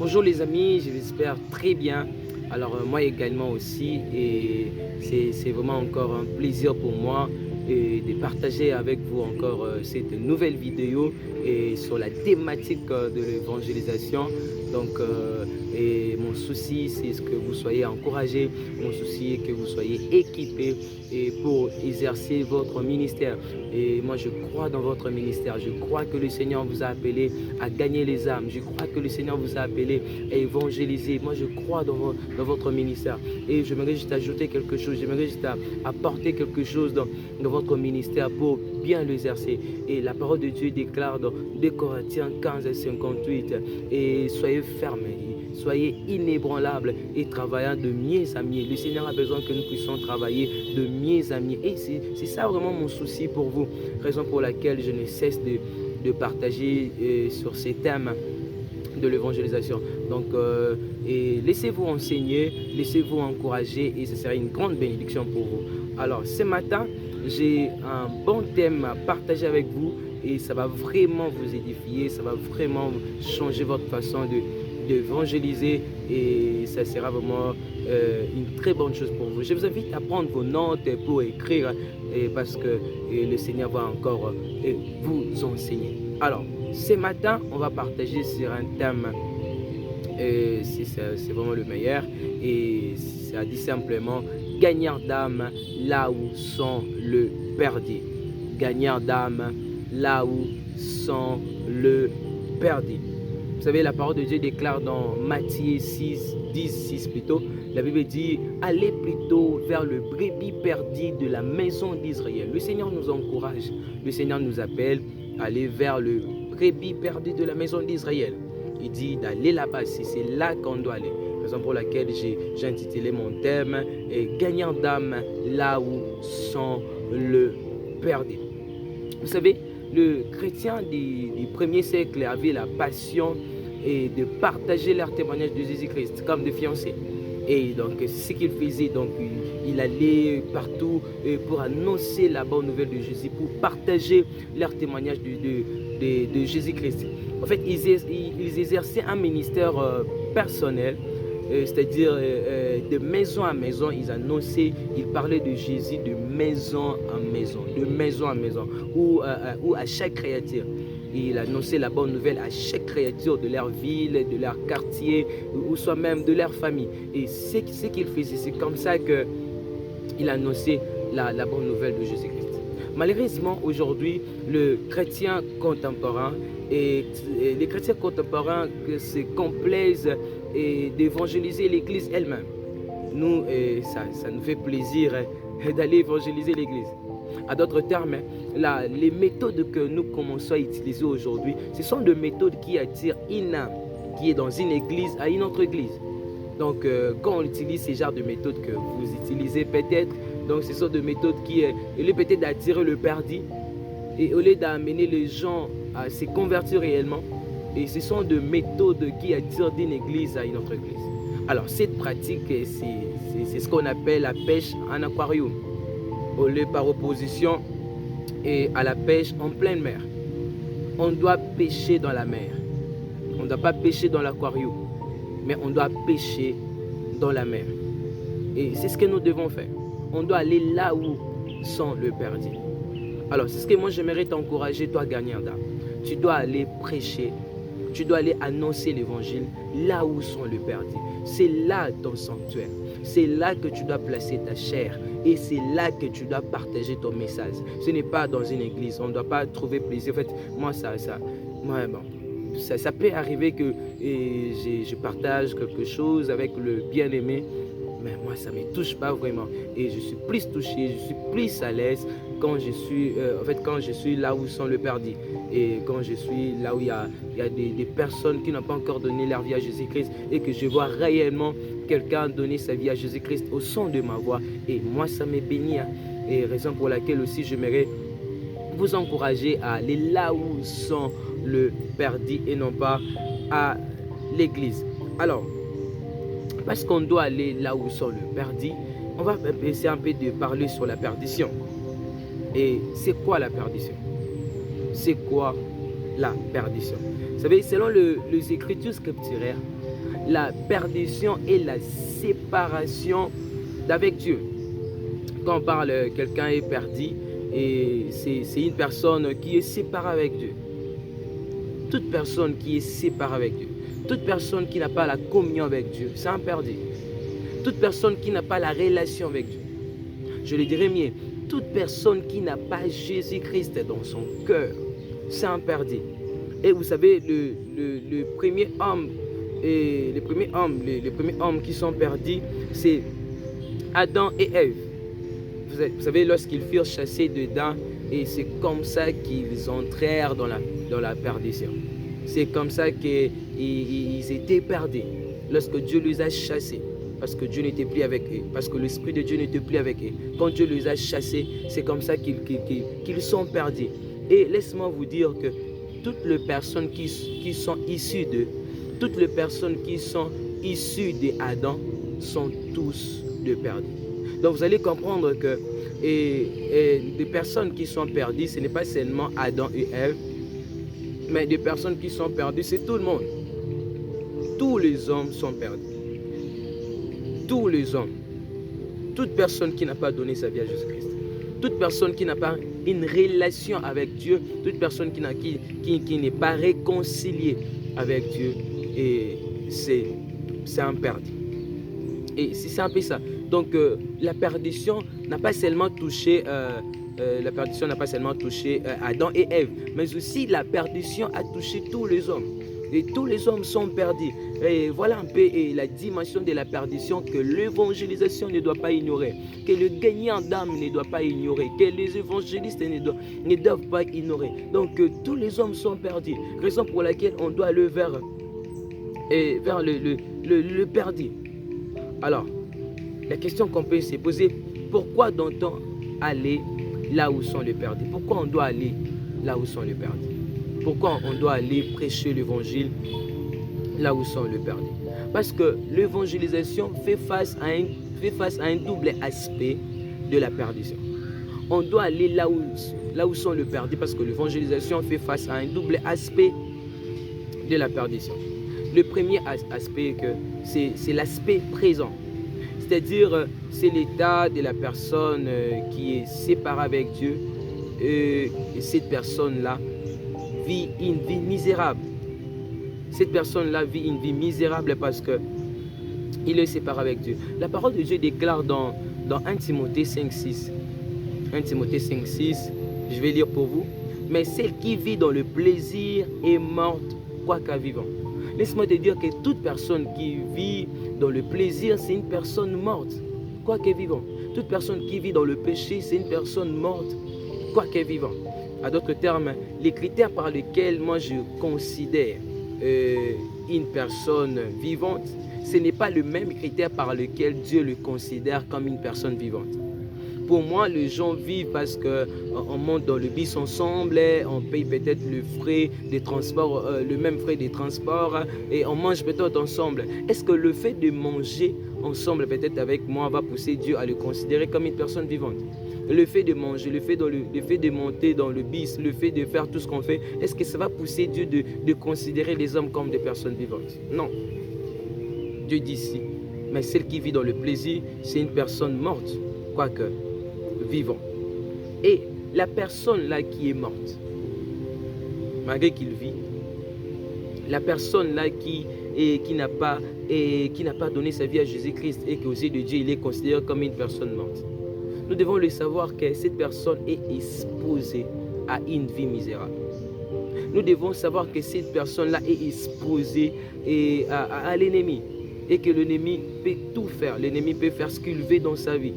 Bonjour les amis, je l'espère très bien. Alors moi également aussi et c'est vraiment encore un plaisir pour moi de partager avec vous encore cette nouvelle vidéo et sur la thématique de l'évangélisation. Donc et mon souci c'est que vous soyez encouragés, mon souci est que vous soyez équipés et pour exercer votre ministère. Et moi je crois dans votre ministère, je crois que le Seigneur vous a appelé à gagner les âmes, je crois que le Seigneur vous a appelé à évangéliser. Moi je crois dans votre ministère et j'aimerais juste ajouter quelque chose, j'aimerais juste apporter quelque chose dans votre ministère pour bien l'exercer. Et la parole de Dieu déclare dans 2 Corinthiens 15:58 et soyez fermes, soyez inébranlables et travaillant de mieux à mieux. Le Seigneur a besoin que nous puissions travailler de mieux à mieux. Et c'est ça vraiment mon souci pour vous. Raison pour laquelle je ne cesse de partager sur ces thèmes de l'évangélisation. Donc, laissez-vous enseigner, laissez-vous encourager et ce sera une grande bénédiction pour vous. Alors, ce matin, j'ai un bon thème à partager avec vous et ça va vraiment vous édifier, ça va vraiment changer votre façon d'évangéliser et ça sera vraiment une très bonne chose pour vous. Je vous invite à prendre vos notes pour écrire parce que le Seigneur va encore vous enseigner. Alors, ce matin, on va partager sur un thème, c'est vraiment le meilleur, et ça dit simplement « Gagnant d'âme là où sont le perdus ». Gagnant d'âme là où sont le perdus. Vous savez, la parole de Dieu déclare dans Matthieu 10:6 plutôt, la Bible dit « Allez plutôt vers le brebis perdu de la maison d'Israël ». Le Seigneur nous encourage, le Seigneur nous appelle à aller vers le brebis perdu de la maison d'Israël. Il dit d'aller là-bas, c'est là qu'on doit aller. Raison pour laquelle j'ai intitulé mon thème « Gagnant d'âme là où sont le perdu ». Vous savez, le chrétien du premier siècle avait la passion de partager leur témoignage de Jésus-Christ comme des fiancés. Et donc, c'est ce qu'il faisait. Donc, il allait partout pour annoncer la bonne nouvelle de Jésus, pour partager leur témoignage de Jésus-Christ. En fait, ils exerçaient un ministère personnel, c'est-à-dire de maison à maison, ils annonçaient, ils parlaient de Jésus de maison en maison, ou à chaque créature. Il annonçait la bonne nouvelle à chaque créature de leur ville, de leur quartier, ou soit même de leur famille. Et c'est ce qu'il faisait, c'est comme ça qu'il annonçait la bonne nouvelle de Jésus-Christ. Malheureusement, aujourd'hui, le chrétien contemporain et les chrétiens contemporains se complaisent d'évangéliser l'Église elle-même. Nous, ça nous fait plaisir d'aller évangéliser l'Église. À d'autres termes, les méthodes que nous commençons à utiliser aujourd'hui, ce sont des méthodes qui attirent une âme qui est dans une église à une autre église. Donc, quand on utilise ces genres de méthodes que vous utilisez peut-être, donc ce sont des méthodes qui, au lieu peut-être d'attirer le perdu, et au lieu d'amener les gens à se convertir réellement, et ce sont des méthodes qui attirent d'une église à une autre église. Alors, cette pratique, c'est ce qu'on appelle la pêche en aquarium, au lieu par opposition et à la pêche en pleine mer. On doit pêcher dans la mer. On ne doit pas pêcher dans l'aquarium, mais on doit pêcher dans la mer. Et c'est ce que nous devons faire. On doit aller là où sont le perdu. Alors, c'est ce que moi j'aimerais t'encourager, toi gagnant d'âme. Tu dois aller prêcher, tu dois aller annoncer l'évangile là où sont le perdu. C'est là ton sanctuaire. C'est là que tu dois placer ta chair. Et c'est là que tu dois partager ton message. Ce n'est pas dans une église. On ne doit pas trouver plaisir. En fait, moi, ça peut arriver que je partage quelque chose avec le bien-aimé. Mais moi, ça ne me touche pas vraiment. Et je suis plus touché, je suis plus à l'aise quand je suis là où sont le perdu. Et quand je suis là où il y a des personnes qui n'ont pas encore donné leur vie à Jésus-Christ et que je vois réellement quelqu'un donner sa vie à Jésus-Christ au son de ma voix. Et moi, ça me bénit. Et raison pour laquelle aussi, j'aimerais vous encourager à aller là où sont le perdu et non pas à l'église. Alors, parce qu'on doit aller là où sont le perdu, on va essayer un peu de parler sur la perdition. Et c'est quoi la perdition? C'est quoi la perdition. Vous savez, selon les Écritures scripturaires, la perdition est la séparation d'avec Dieu. Quand on parle quelqu'un est perdu, et c'est une personne qui est séparée avec Dieu. Toute personne qui est séparée avec Dieu, toute personne qui n'a pas la communion avec Dieu, c'est un perdu. Toute personne qui n'a pas la relation avec Dieu. Je le dirais mieux, toute personne qui n'a pas Jésus-Christ dans son cœur, c'est un perdu. Et vous savez, le premier homme, les premiers hommes qui sont perdus, c'est Adam et Ève. Vous savez, lorsqu'ils furent chassés dedans, et c'est comme ça qu'ils entrèrent dans la perdition. C'est comme ça qu'ils étaient perdus, lorsque Dieu les a chassés. Parce que Dieu n'était plus avec eux, parce que l'Esprit de Dieu n'était plus avec eux. Quand Dieu les a chassés, c'est comme ça qu'ils sont perdus. Et laisse-moi vous dire que toutes les personnes qui sont issues d'eux, toutes les personnes qui sont issues d'Adam sont tous de perdus. Donc vous allez comprendre que des personnes qui sont perdues, ce n'est pas seulement Adam et Ève, mais des personnes qui sont perdues, c'est tout le monde. Tous les hommes sont perdus. Tous les hommes. Toute personne qui n'a pas donné sa vie à Jésus-Christ. Toute personne qui n'a pas une relation avec Dieu. Toute personne qui n'est pas réconciliée avec Dieu. Et c'est un perdu. Et c'est un peu ça. Donc la perdition n'a pas seulement touché Adam et Ève, mais aussi la perdition a touché tous les hommes. Et tous les hommes sont perdus. Et voilà un peu la dimension de la perdition que l'évangélisation ne doit pas ignorer, que le gagnant d'âme ne doit pas ignorer, que les évangélistes ne doivent pas ignorer. Donc tous les hommes sont perdus. Raison pour laquelle on doit aller vers le perdu. Alors, la question qu'on peut se poser, pourquoi doit-on aller là où sont les perdus? Pourquoi on doit aller là où sont les perdus? Pourquoi on doit aller prêcher l'évangile là où sont les perdus? Parce que l'évangélisation fait face à un double aspect de la perdition. On doit aller là où sont les perdus parce que l'évangélisation fait face à un double aspect de la perdition. Le premier aspect, c'est l'aspect présent. C'est-à-dire, c'est l'état de la personne qui est séparée avec Dieu. Et cette personne-là vit une vie misérable. Cette personne-là vit une vie misérable parce qu'il est séparé avec Dieu. La parole de Dieu déclare dans 1 Timothée 5,6. 1 Timothée 5,6, je vais lire pour vous. Mais celle qui vit dans le plaisir est morte, quoique vivant. Laisse-moi te dire que toute personne qui vit dans le plaisir, c'est une personne morte, quoique vivant. Toute personne qui vit dans le péché, c'est une personne morte, quoique vivant. À d'autres termes, les critères par lesquels moi je considère une personne vivante, ce n'est pas le même critère par lequel Dieu le considère comme une personne vivante. Pour moi, les gens vivent parce qu'on monte dans le bus ensemble, on paye peut-être le frais de transport, le même frais de transport et on mange peut-être ensemble. Est-ce que le fait de manger ensemble peut-être avec moi va pousser Dieu à le considérer comme une personne vivante? Le fait de manger, le fait de monter dans le bus, le fait de faire tout ce qu'on fait, est-ce que ça va pousser Dieu de considérer les hommes comme des personnes vivantes? Non. Dieu dit si. Mais celle qui vit dans le plaisir, c'est une personne morte, quoique vivant. Et la personne là qui est morte, malgré qu'il vit, la personne là qui n'a pas donné sa vie à Jésus-Christ et qu'aux yeux de Dieu, il est considéré comme une personne morte. Nous devons le savoir que cette personne est exposée à une vie misérable. Nous devons savoir que cette personne-là est exposée à l'ennemi et que l'ennemi peut tout faire. L'ennemi peut faire ce qu'il veut dans sa vie.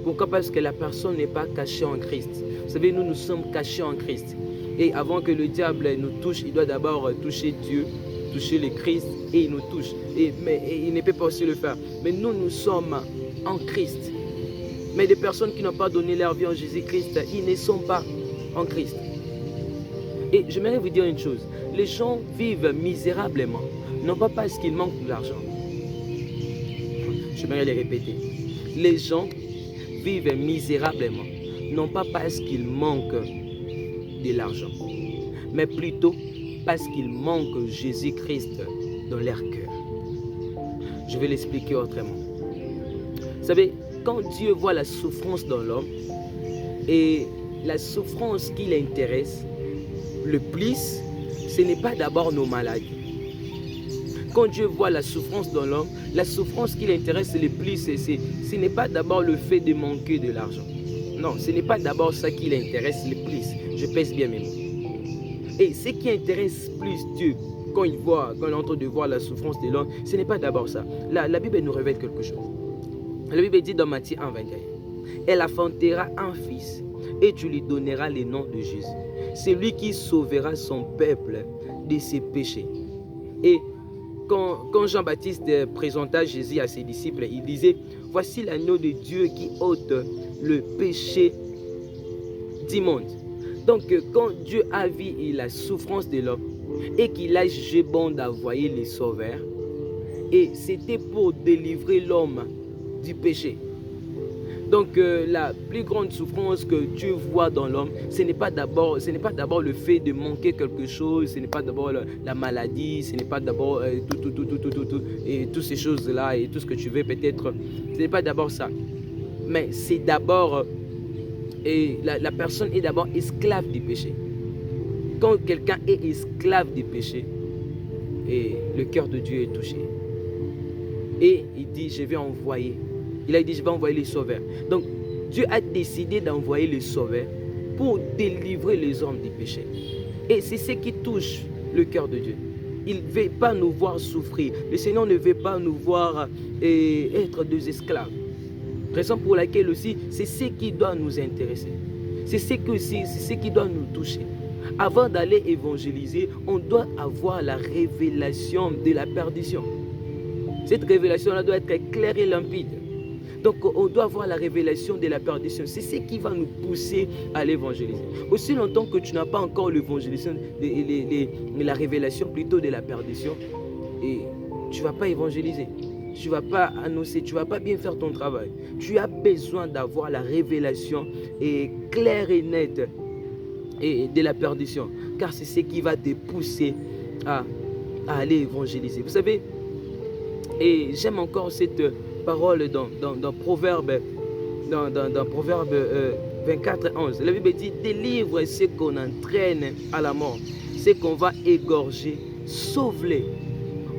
Pourquoi? Parce que la personne n'est pas cachée en Christ. Vous savez, nous sommes cachés en Christ. Et avant que le diable nous touche, il doit d'abord toucher Dieu, toucher le Christ, et il nous touche. Mais il ne peut pas aussi le faire. Mais nous sommes en Christ. Mais des personnes qui n'ont pas donné leur vie en Jésus-Christ, ils ne sont pas en Christ. Et j'aimerais vous dire une chose. Les gens vivent misérablement, non pas parce qu'ils manquent de l'argent. J'aimerais les répéter. Les gens vivent misérablement, non pas parce qu'ils manquent de l'argent, mais plutôt parce qu'ils manquent Jésus-Christ dans leur cœur. Je vais l'expliquer autrement. Vous savez, quand Dieu voit la souffrance dans l'homme, et la souffrance qui l'intéresse le plus, ce n'est pas d'abord nos maladies. Quand Dieu voit la souffrance dans l'homme, la souffrance qui l'intéresse le plus, ce n'est pas d'abord le fait de manquer de l'argent. Non, ce n'est pas d'abord ça qui l'intéresse le plus. Je pèse bien mes mots. Et ce qui intéresse plus Dieu, quand il est en train de voir la souffrance de l'homme, ce n'est pas d'abord ça. La Bible nous révèle quelque chose. La Bible dit dans Matthieu 1, 21, « Elle affantera un fils, et tu lui donneras le nom de Jésus. C'est lui qui sauvera son peuple de ses péchés. » Et quand Jean-Baptiste présenta Jésus à ses disciples, il disait, « Voici l'agneau de Dieu qui ôte le péché du monde. » Donc, quand Dieu a vu la souffrance de l'homme et qu'il a jugé bon d'envoyer les sauveurs, et c'était pour délivrer l'homme du péché. Donc, la plus grande souffrance que Dieu voit dans l'homme, ce n'est pas d'abord le fait de manquer quelque chose, ce n'est pas d'abord la maladie, ce n'est pas d'abord et toutes ces choses-là et tout ce que tu veux peut-être, ce n'est pas d'abord ça. Mais c'est d'abord, la personne est d'abord esclave du péché. Quand quelqu'un est esclave du péché, et le cœur de Dieu est touché. Et il dit, je vais envoyer. Il a dit, je vais envoyer les sauveurs. Donc, Dieu a décidé d'envoyer les sauveurs pour délivrer les hommes du péché. Et c'est ce qui touche le cœur de Dieu. Il ne veut pas nous voir souffrir. Le Seigneur ne veut pas nous voir être des esclaves. Raison pour laquelle aussi, c'est ce qui doit nous intéresser. C'est ce qui doit nous toucher. Avant d'aller évangéliser, on doit avoir la révélation de la perdition. Cette révélation-là doit être claire et limpide. Donc, on doit avoir la révélation de la perdition. C'est ce qui va nous pousser à l'évangéliser. Aussi longtemps que tu n'as pas encore l'évangélisation, la révélation plutôt de la perdition, et tu ne vas pas évangéliser. Tu ne vas pas annoncer, tu ne vas pas bien faire ton travail. Tu as besoin d'avoir la révélation claire et nette de la perdition. Car c'est ce qui va te pousser à aller évangéliser. Vous savez, et j'aime encore cette parole dans Proverbe, dans Proverbe 24, 11. La Bible dit, délivre ceux qu'on entraîne à la mort, ceux qu'on va égorger, sauve-les.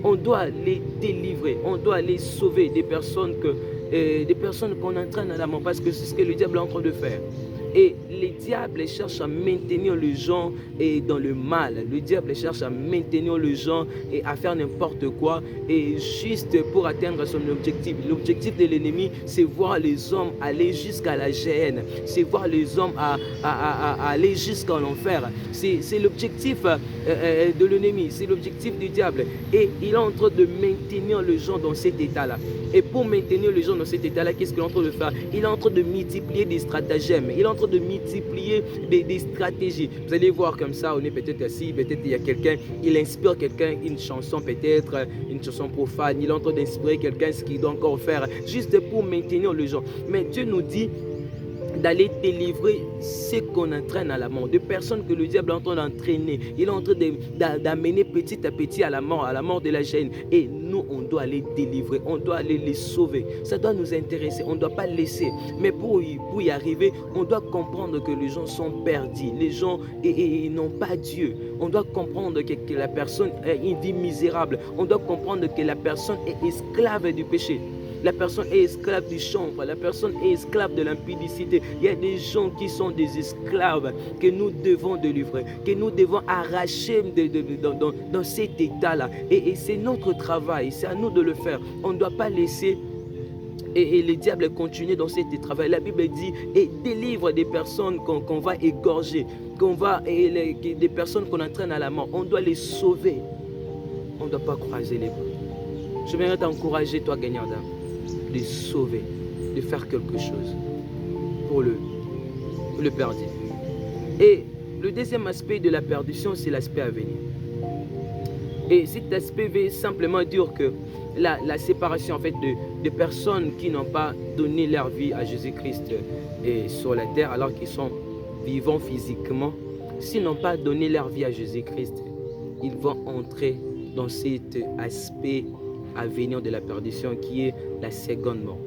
On doit les délivrer, on doit les sauver des personnes qu'on entraîne à la mort, parce que c'est ce que le diable est en train de faire. Et le diable cherche à maintenir les gens dans le mal. Le diable cherche à maintenir les gens et à faire n'importe quoi, et juste pour atteindre son objectif. L'objectif de l'ennemi, c'est voir les hommes aller jusqu'à la géhenne. C'est voir les hommes aller jusqu'à l'enfer. C'est l'objectif de l'ennemi, c'est l'objectif du diable. Et il est en train de maintenir les gens dans cet état-là. Et pour maintenir les gens dans cet état-là, qu'est-ce qu'il est en train de faire? Il est en train de multiplier des stratagèmes. Il est en train de multiplier des stratégies. Vous allez voir comme ça, on est peut-être assis, peut-être il y a quelqu'un, il inspire quelqu'un une chanson, peut-être une chanson profane. Il est en train d'inspirer quelqu'un ce qu'il doit encore faire, juste pour maintenir les gens. Mais Dieu nous dit d'aller délivrer ceux qu'on entraîne à la mort, des personnes que le diable est en train d'entraîner. Il est en train d'amener petit à petit à la mort de la géhenne. Et nous, on doit les délivrer, on doit aller les sauver. Ça doit nous intéresser, on ne doit pas laisser. Mais pour y arriver, on doit comprendre que les gens sont perdus. Les gens n'ont pas Dieu. On doit comprendre que la personne a une vie misérable. On doit comprendre que la personne est esclave du péché. La personne est esclave du chanvre, la personne est esclave de l'impudicité. Il y a des gens qui sont des esclaves que nous devons délivrer, que nous devons arracher dans cet état-là. Et c'est notre travail, c'est à nous de le faire. On ne doit pas laisser et le diable continue dans cet travail. La Bible dit, et délivre des personnes qu'on va égorger, des personnes qu'on entraîne à la mort. On doit les sauver. On ne doit pas croiser les bras. Je voudrais t'encourager, toi, gagnant d'âme, de sauver, de faire quelque chose pour le perdu. Et le deuxième aspect de la perdition, c'est l'aspect à venir. Et cet aspect veut simplement dire que la séparation en fait de personnes qui n'ont pas donné leur vie à Jésus-Christ sur la terre alors qu'ils sont vivants physiquement, s'ils n'ont pas donné leur vie à Jésus-Christ, ils vont entrer dans cet aspect à venir de la perdition qui est la seconde mort.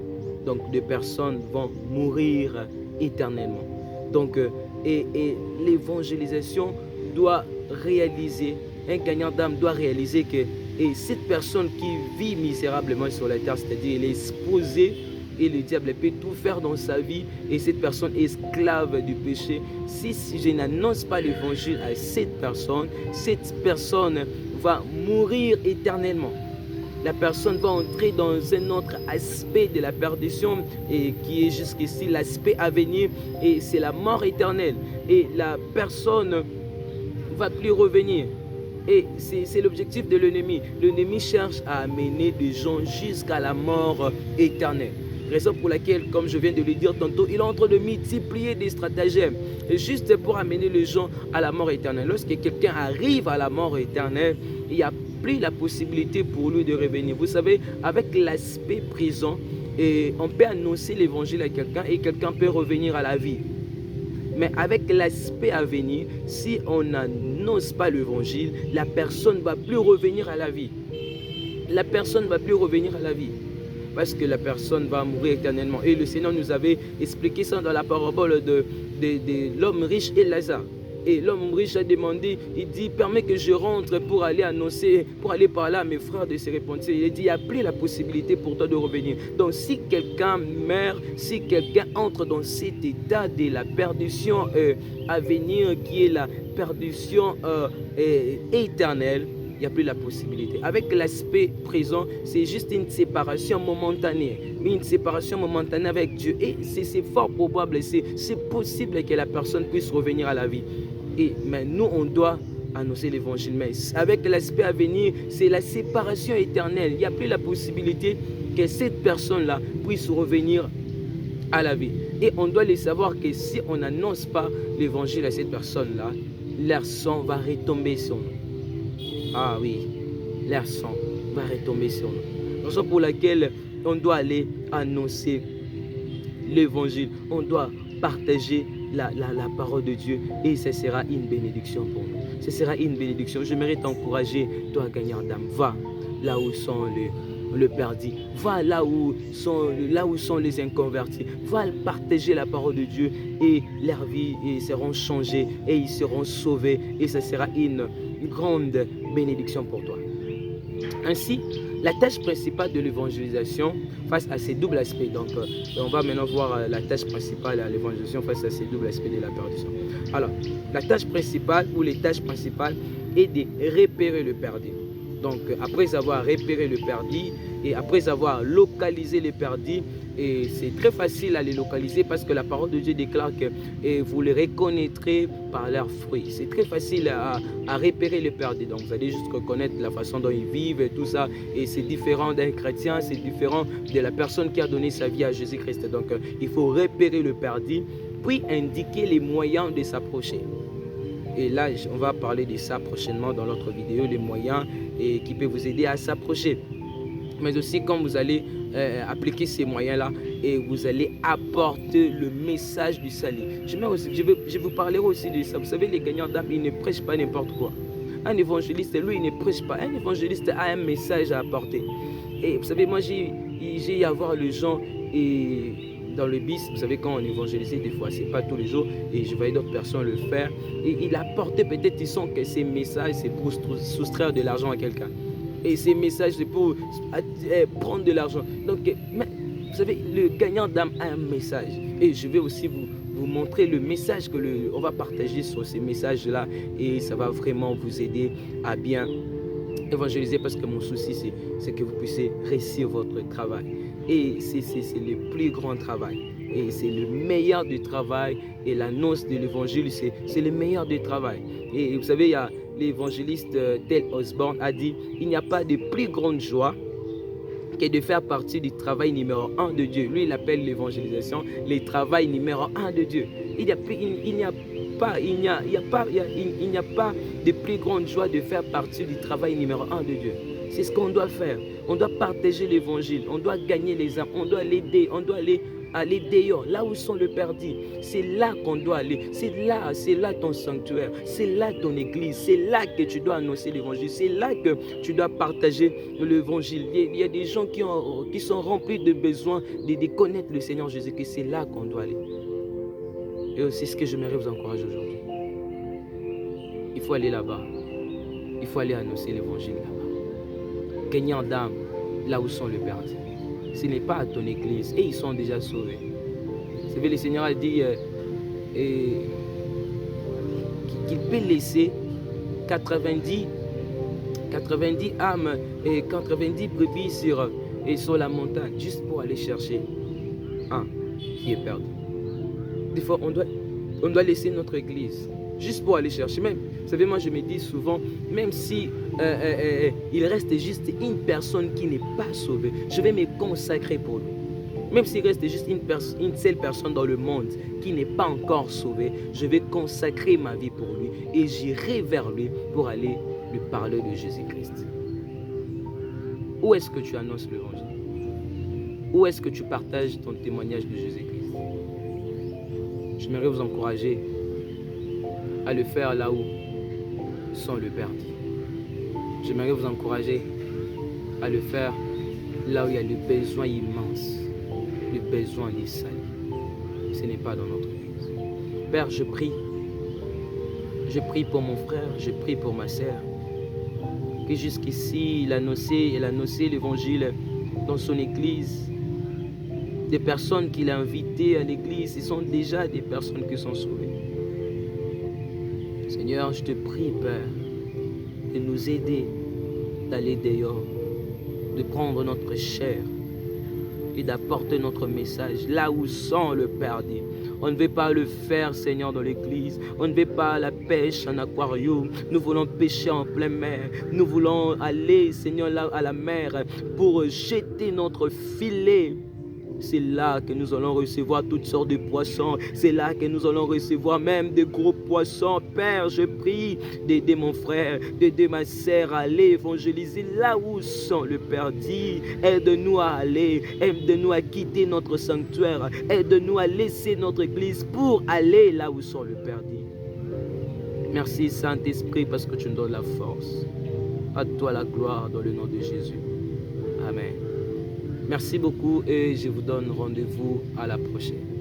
Donc des personnes vont mourir éternellement. Donc, et l'évangélisation doit réaliser, un gagnant d'âme doit réaliser que cette personne qui vit misérablement sur la terre, c'est-à-dire elle est exposée et le diable peut tout faire dans sa vie et cette personne est esclave du péché. Si je n'annonce pas l'évangile à cette personne va mourir éternellement. La personne va entrer dans un autre aspect de la perdition et qui est jusqu'ici l'aspect à venir et c'est la mort éternelle. Et la personne ne va plus revenir. Et c'est l'objectif de l'ennemi. L'ennemi cherche à amener des gens jusqu'à la mort éternelle. Raison pour laquelle, comme je viens de le dire tantôt, il est en train de multiplier des stratagèmes juste pour amener les gens à la mort éternelle. Lorsque quelqu'un arrive à la mort éternelle, il n'y a plus la possibilité pour lui de revenir. Vous savez, avec l'aspect prison, on peut annoncer l'évangile à quelqu'un et quelqu'un peut revenir à la vie. Mais avec l'aspect à venir, si on n'annonce pas l'évangile, la personne ne va plus revenir à la vie. La personne ne va plus revenir à la vie. Parce que la personne va mourir éternellement. Et le Seigneur nous avait expliqué ça dans la parabole de l'homme riche et Lazare. Et l'homme riche a demandé, il dit, permets que je rentre pour aller annoncer, pour aller parler à mes frères de se repentir. Il dit, il n'y a plus la possibilité pour toi de revenir. Donc si quelqu'un meurt, si quelqu'un entre dans cet état de la perdition à venir, qui est la perdition éternelle, il n'y a plus la possibilité. Avec l'aspect présent, c'est juste une séparation momentanée. Mais une séparation momentanée avec Dieu. Et c'est fort probable, c'est possible que la personne puisse revenir à la vie. Mais nous, on doit annoncer l'évangile. Mais avec l'aspect à venir, c'est la séparation éternelle. Il n'y a plus la possibilité que cette personne-là puisse revenir à la vie. Et on doit les savoir que si on n'annonce pas l'évangile à cette personne-là, leur sang va retomber sur nous. Ah oui, leur sang va retomber sur nous. Raison pour laquelle on doit aller annoncer l'évangile. On doit partager la parole de Dieu et ce sera une bénédiction pour nous. Ce sera une bénédiction. J'aimerais t'encourager, toi, gagnant d'âme. Va là où sont le perdu. Va là où sont les inconvertis. Va partager la parole de Dieu et leur vie seront changées et ils seront sauvés et ce sera une grande bénédiction pour toi. Ainsi, la tâche principale de l'évangélisation face à ces doubles aspects. Donc, on va maintenant voir la tâche principale à l'évangélisation face à ces doubles aspects de la perdition. Alors, la tâche principale ou les tâches principales est de repérer le perdu. Donc, après avoir repéré le perdu et après avoir localisé les perdus, et c'est très facile à les localiser parce que la parole de Dieu déclare que vous les reconnaîtrez par leurs fruits. C'est très facile à repérer les perdus. Donc, vous allez juste reconnaître la façon dont ils vivent et tout ça. Et c'est différent d'un chrétien, c'est différent de la personne qui a donné sa vie à Jésus-Christ. Donc, il faut repérer le perdu, puis indiquer les moyens de s'approcher. Et là, on va parler de ça prochainement dans notre vidéo, les moyens qui peuvent vous aider à s'approcher. Mais aussi quand vous allez appliquer ces moyens-là et vous allez apporter le message du salut. Je vous parlerai aussi de ça. Vous savez, les gagnants d'âme, ils ne prêchent pas n'importe quoi. Un évangéliste, lui, il ne prêche pas. Un évangéliste a un message à apporter. Et vous savez, moi, j'ai eu à voir les gens dans le bis. Vous savez, quand on évangélise, des fois, c'est pas tous les jours. Et je voyais d'autres personnes le faire. Et il apportait peut-être, ils sont que ces messages, c'est pour soustraire de l'argent à quelqu'un. Et ces messages, c'est pour prendre de l'argent. Donc, vous savez, le gagnant d'âme a un message. Et je vais aussi vous montrer le message on va partager sur ces messages-là. Et ça va vraiment vous aider à bien évangéliser parce que mon souci, c'est que vous puissiez réussir votre travail. Et c'est le plus grand travail. Et c'est le meilleur du travail. Et l'annonce de l'évangile, c'est le meilleur du travail. Et vous savez, il y a l'évangéliste Tel Osborne a dit « Il n'y a pas de plus grande joie que de faire partie du travail numéro 1 de Dieu. » Lui, il appelle l'évangélisation le travail numéro 1 de Dieu. Il n'y a pas de plus grande joie de faire partie du travail numéro 1 de Dieu. C'est ce qu'on doit faire. On doit partager l'évangile, on doit gagner les âmes, on doit l'aider, on doit aller aller dehors, là où sont les perdus. C'est là qu'on doit aller. C'est là ton sanctuaire. C'est là ton église. C'est là que tu dois annoncer l'évangile. C'est là que tu dois partager l'évangile. Il y a des gens qui sont remplis de besoin de connaître le Seigneur Jésus-Christ. C'est là qu'on doit aller. Et c'est ce que j'aimerais vous encourager aujourd'hui. Il faut aller là-bas. Il faut aller annoncer l'évangile là-bas. Gagnant d'âme, là où sont les perdus. Ce n'est pas à ton église. Et ils sont déjà sauvés. Vous savez, le Seigneur a dit qu'il peut laisser 90 âmes et 90 brebis sur la montagne, juste pour aller chercher un qui est perdu. Des fois, on doit laisser notre église, juste pour aller chercher. Même, vous savez, moi je me dis souvent, même si il reste juste une personne qui n'est pas sauvée, je vais me consacrer pour lui. Même s'il reste juste une seule personne dans le monde qui n'est pas encore sauvée, je vais consacrer ma vie pour lui et j'irai vers lui pour aller lui parler de Jésus-Christ. Où est-ce que tu annonces l'évangile? Où est-ce que tu partages ton témoignage de Jésus-Christ? J'aimerais vous encourager à le faire là où sont les perdus. J'aimerais vous encourager à le faire là où il y a le besoin immense, le besoin des saluts. Ce n'est pas dans notre église. Père, je prie pour mon frère, je prie pour ma sœur, que jusqu'ici il a annoncé l'évangile dans son église. Des personnes qu'il a invitées à l'église, ce sont déjà des personnes qui sont sauvées. Seigneur, je te prie, Père, de nous aider d'aller dehors, de prendre notre chair et d'apporter notre message là où sont le perdus. On ne veut pas le faire, Seigneur, dans l'église. On ne veut pas la pêche en aquarium. Nous voulons pêcher en pleine mer. Nous voulons aller, Seigneur, là à la mer pour jeter notre filet. C'est là que nous allons recevoir toutes sortes de poissons. C'est là que nous allons recevoir même des gros poissons. Père, je prie d'aider mon frère, d'aider ma sœur à aller évangéliser là où sont les perdus. Aide-nous à aller. Aide-nous à quitter notre sanctuaire. Aide-nous à laisser notre église pour aller là où sont les perdus. Merci Saint-Esprit parce que tu nous donnes la force. À toi la gloire dans le nom de Jésus. Amen. Merci beaucoup et je vous donne rendez-vous à la prochaine.